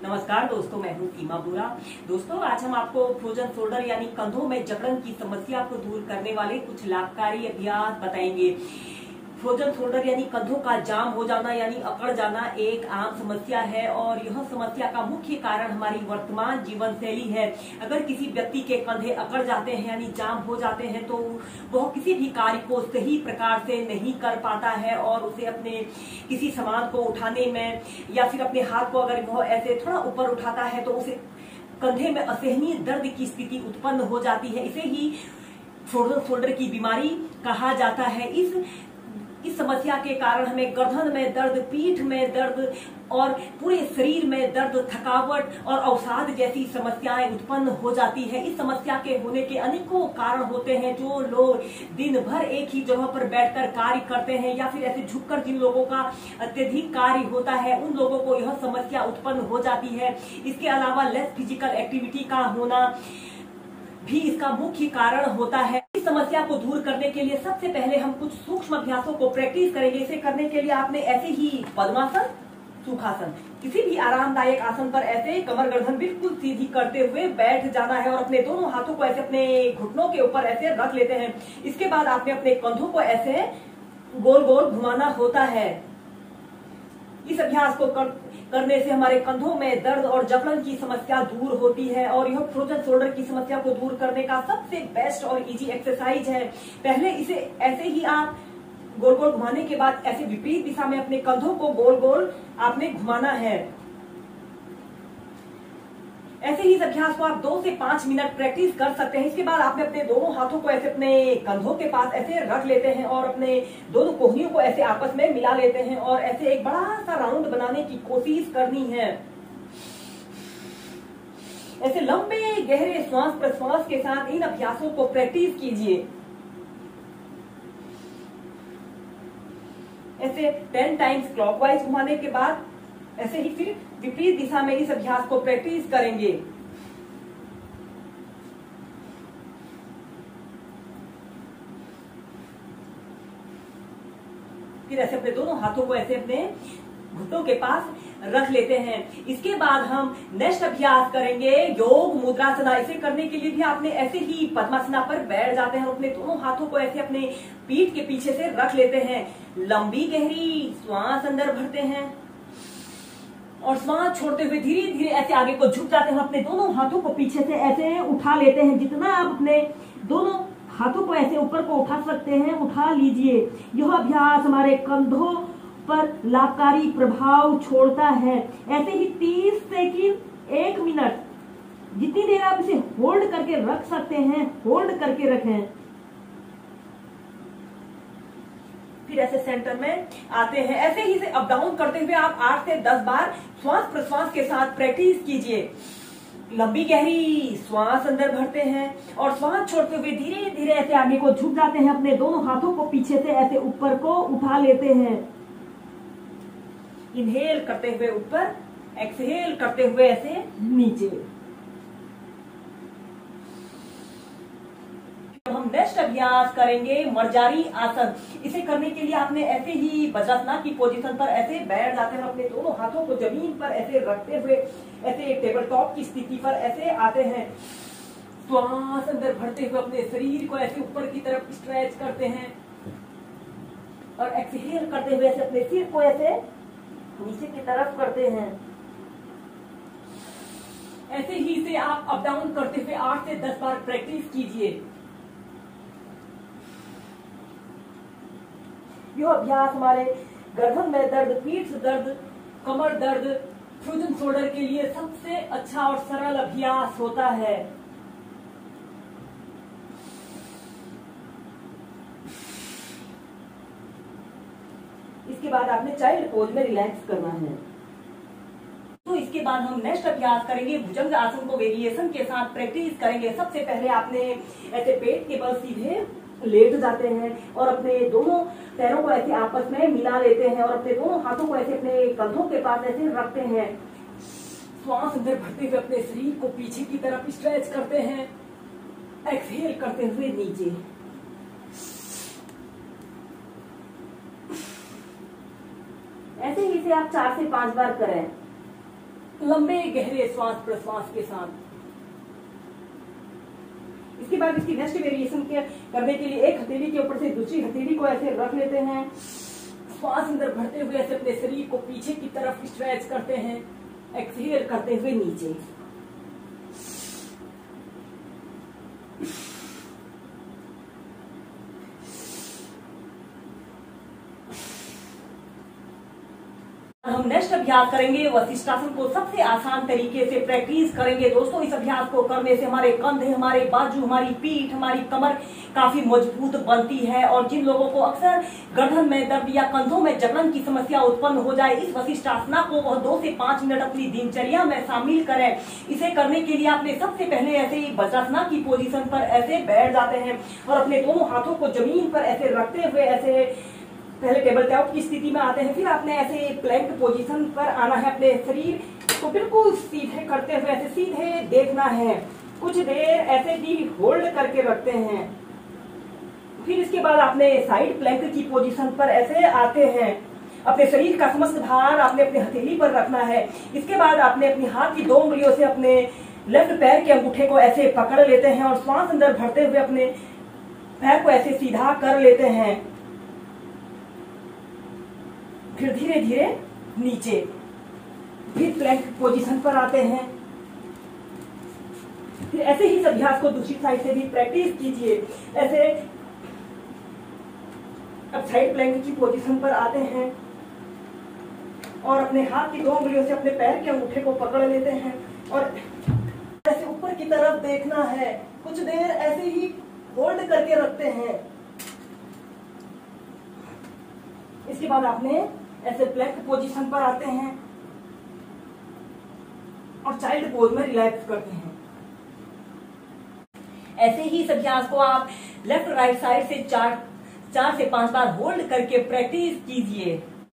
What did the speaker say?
नमस्कार दोस्तों, मैं हूँ ईमा बुरा। दोस्तों, आज हम आपको फ्रोजन शोल्डर यानी कंधों में जकड़न की समस्या को दूर करने वाले कुछ लाभकारी अभ्यास बताएंगे। फ्रोजन शोल्डर यानी कंधों का जाम हो जाना यानी अकड़ जाना एक आम समस्या है और यह समस्या का मुख्य कारण हमारी वर्तमान जीवन शैली है। अगर किसी व्यक्ति के कंधे अकड़ जाते हैं यानी जाम हो जाते हैं तो वह किसी भी कार्य को सही प्रकार से नहीं कर पाता है और उसे अपने किसी सामान को उठाने में या फिर अपने हाथ को अगर वह ऐसे थोड़ा ऊपर उठाता है तो उसे कंधे में असहनीय दर्द की स्थिति उत्पन्न हो जाती है। इसे ही फ्रोजन शोल्डर की बीमारी कहा जाता है। इस समस्या के कारण हमें गर्दन में दर्द, पीठ में दर्द और पूरे शरीर में दर्द, थकावट और अवसाद जैसी समस्याएं उत्पन्न हो जाती है। इस समस्या के होने के अनेकों कारण होते हैं। जो लोग दिन भर एक ही जगह पर बैठकर कार्य करते हैं या फिर ऐसे झुककर जिन लोगों का अत्यधिक कार्य होता है उन लोगों को यह समस्या उत्पन्न हो जाती है। इसके अलावा लेस फिजिकल एक्टिविटी का होना भी इसका मुख्य कारण होता है। इस समस्या को दूर करने के लिए सबसे पहले हम कुछ सूक्ष्म अभ्यासों को प्रैक्टिस करेंगे। इसे करने के लिए आपने ऐसे ही पद्मासन, सुखासन, किसी भी आरामदायक आसन पर ऐसे कमर गर्दन बिल्कुल सीधी करते हुए बैठ जाना है और अपने दोनों हाथों को ऐसे अपने घुटनों के ऊपर ऐसे रख लेते हैं। इसके बाद आपने अपने कंधों को ऐसे गोल गोल घुमाना होता है। इस अभ्यास को करने से हमारे कंधों में दर्द और जकड़न की समस्या दूर होती है और यह फ्रोजन शोल्डर की समस्या को दूर करने का सबसे बेस्ट और इजी एक्सरसाइज है। पहले इसे ऐसे ही आप गोल गोल घुमाने के बाद ऐसे विपरीत दिशा में अपने कंधों को गोल गोल आपने घुमाना है। ऐसे ही इस अभ्यास को आप 2 से 5 मिनट प्रैक्टिस कर सकते हैं। इसके बाद आपने अपने दोनों हाथों को ऐसे अपने कंधों के पास ऐसे रख लेते हैं और अपने दोनों कोहनियों को ऐसे आपस में मिला लेते हैं और ऐसे एक बड़ा सा राउंड बनाने की कोशिश करनी है। ऐसे लंबे गहरे श्वास प्रश्वास के साथ इन अभ्यासों को प्रैक्टिस कीजिए। ऐसे 10 टाइम्स क्लॉकवाइज घुमाने के बाद ऐसे ही फिर विपरीत दिशा में इस अभ्यास को प्रैक्टिस करेंगे। फिर ऐसे अपने दोनों हाथों को ऐसे अपने घुटनों के पास रख लेते हैं। इसके बाद हम नेक्स्ट अभ्यास करेंगे योग मुद्रासना। इसे करने के लिए भी आपने ऐसे ही पद्मासना पर बैठ जाते हैं और अपने दोनों हाथों को ऐसे अपने पीठ के पीछे से रख लेते हैं। लंबी गहरी श्वास अंदर भरते हैं और श्वास छोड़ते हुए धीरे धीरे ऐसे आगे को झुक जाते हैं। अपने दोनों हाथों को पीछे से ऐसे उठा लेते हैं। जितना आप अपने दोनों हाथों को ऐसे ऊपर को उठा सकते हैं उठा लीजिए। यह अभ्यास हमारे कंधों पर लाभकारी प्रभाव छोड़ता है। ऐसे ही 30 सेकंड, 1 मिनट, जितनी देर आप इसे होल्ड करके रख सकते हैं होल्ड करके रखें। फिर ऐसे सेंटर में आते हैं। ऐसे ही से अप डाउन करते हुए आप 8 से 10 बार श्वास प्रश्वास के साथ प्रैक्टिस कीजिए। लंबी गहरी श्वास अंदर भरते हैं और श्वास छोड़ते हुए धीरे धीरे ऐसे आगे को झुक जाते हैं। अपने दोनों हाथों को पीछे से ऐसे ऊपर को उठा लेते हैं। इनहेल करते हुए ऊपर, एक्सहेल करते हुए ऐसे नीचे। हम नेक्स्ट अभ्यास करेंगे मर्जारी आसन। इसे करने के लिए आपने ऐसे ही वज्रासन की पोजीशन पर ऐसे बैठ जाते हैं। अपने दोनों हाथों को जमीन पर ऐसे रखते हुए ऐसे टेबल टॉप की स्थिति पर ऐसे आते हैं। श्वास अंदर भरते हुए अपने शरीर को ऐसे ऊपर की तरफ स्ट्रेच करते हैं और एक्सहेल करते हुए ऐसे अपने सिर को ऐसे नीचे की तरफ करते हैं। ऐसे ही से आप अप डाउन करते हुए 8 से 10 बार प्रैक्टिस कीजिए। यह अभ्यास हमारे गर्दन में दर्द, पीठ दर्द, कमर दर्द, फ्रोजन शोल्डर के लिए सबसे अच्छा और सरल अभ्यास होता है। इसके बाद आपने चाइल्ड पोज में रिलैक्स करना है। तो इसके बाद हम नेक्स्ट अभ्यास करेंगे भुजंग आसन को वेरिएशन के साथ प्रैक्टिस करेंगे। सबसे पहले आपने ऐसे पेट के बल सीधे लेट जाते हैं और अपने दोनों पैरों को ऐसे आपस में मिला लेते हैं और अपने दोनों हाथों को ऐसे अपने कंधों के पास ऐसे रखते हैं। श्वास अंदर भरते हुए अपने शरीर को पीछे की तरफ स्ट्रेच करते हैं। एक्सहेल करते हुए नीचे। ऐसे ही इसे आप 4 से 5 बार करें। लंबे गहरे श्वास प्रश्वास के साथ। इसके बाद इसकी नेक्स्ट वेरिएशन करने के लिए एक हथेली के ऊपर से दूसरी हथेली को ऐसे रख लेते हैं, श्वास अंदर भरते हुए ऐसे अपने शरीर को पीछे की तरफ स्ट्रेच करते हैं, एक्सहेल करते हुए नीचे। हम नेक्स्ट अभ्यास करेंगे वशिष्ठासन को सबसे आसान तरीके से प्रैक्टिस करेंगे। दोस्तों इस अभ्यास को करने से हमारे कंधे, हमारे बाजू, हमारी पीठ, हमारी कमर काफी मजबूत बनती है। और जिन लोगों को अक्सर गर्दन में दर्द या कंधों में जकड़न की समस्या उत्पन्न हो जाए, इस वशिष्ठासना को वह 2 से 5 मिनट अपनी दिनचर्या में शामिल करें। इसे करने के लिए आपने सबसे पहले ऐसे ही वज्रासना की पोजीशन पर ऐसे बैठ जाते हैं और अपने दोनों हाथों को जमीन पर ऐसे रखते हुए ऐसे पहले टेबल टॉप की स्थिति में आते हैं। फिर आपने ऐसे प्लैंक पोजीशन पर आना है, अपने शरीर को बिल्कुल सीधे करते हुए ऐसे सीधे देखना है। कुछ देर ऐसे ही होल्ड करके रखते हैं। फिर इसके बाद आपने साइड प्लैंक की पोजीशन पर ऐसे आते हैं। अपने शरीर का समस्त भार आपने अपने हथेली पर रखना है। इसके बाद आपने अपने हाथ की 2 उंगलियों से अपने लेफ्ट पैर के अंगूठे को ऐसे पकड़ लेते हैं और श्वास अंदर भरते हुए अपने पैर को ऐसे सीधा कर लेते हैं। फिर धीरे धीरे नीचे, फिर प्लैंक पोजीशन पर आते हैं। फिर ऐसे ही इस अभ्यास को दूसरी साइड से भी प्रैक्टिस कीजिए। ऐसे अब साइड प्लैंक की पोजीशन पर आते हैं और अपने हाथ की 2 उंगलियों से अपने पैर के अंगूठे को पकड़ लेते हैं और ऐसे ऊपर की तरफ देखना है। कुछ देर ऐसे ही होल्ड करके रखते हैं। इसके बाद आपने ऐसे प्लैंक पोजीशन पर आते हैं और चाइल्ड पोज में रिलैक्स करते हैं। ऐसे ही इस अभ्यास को आप लेफ्ट राइट साइड से 4 से 5 बार होल्ड करके प्रैक्टिस कीजिए।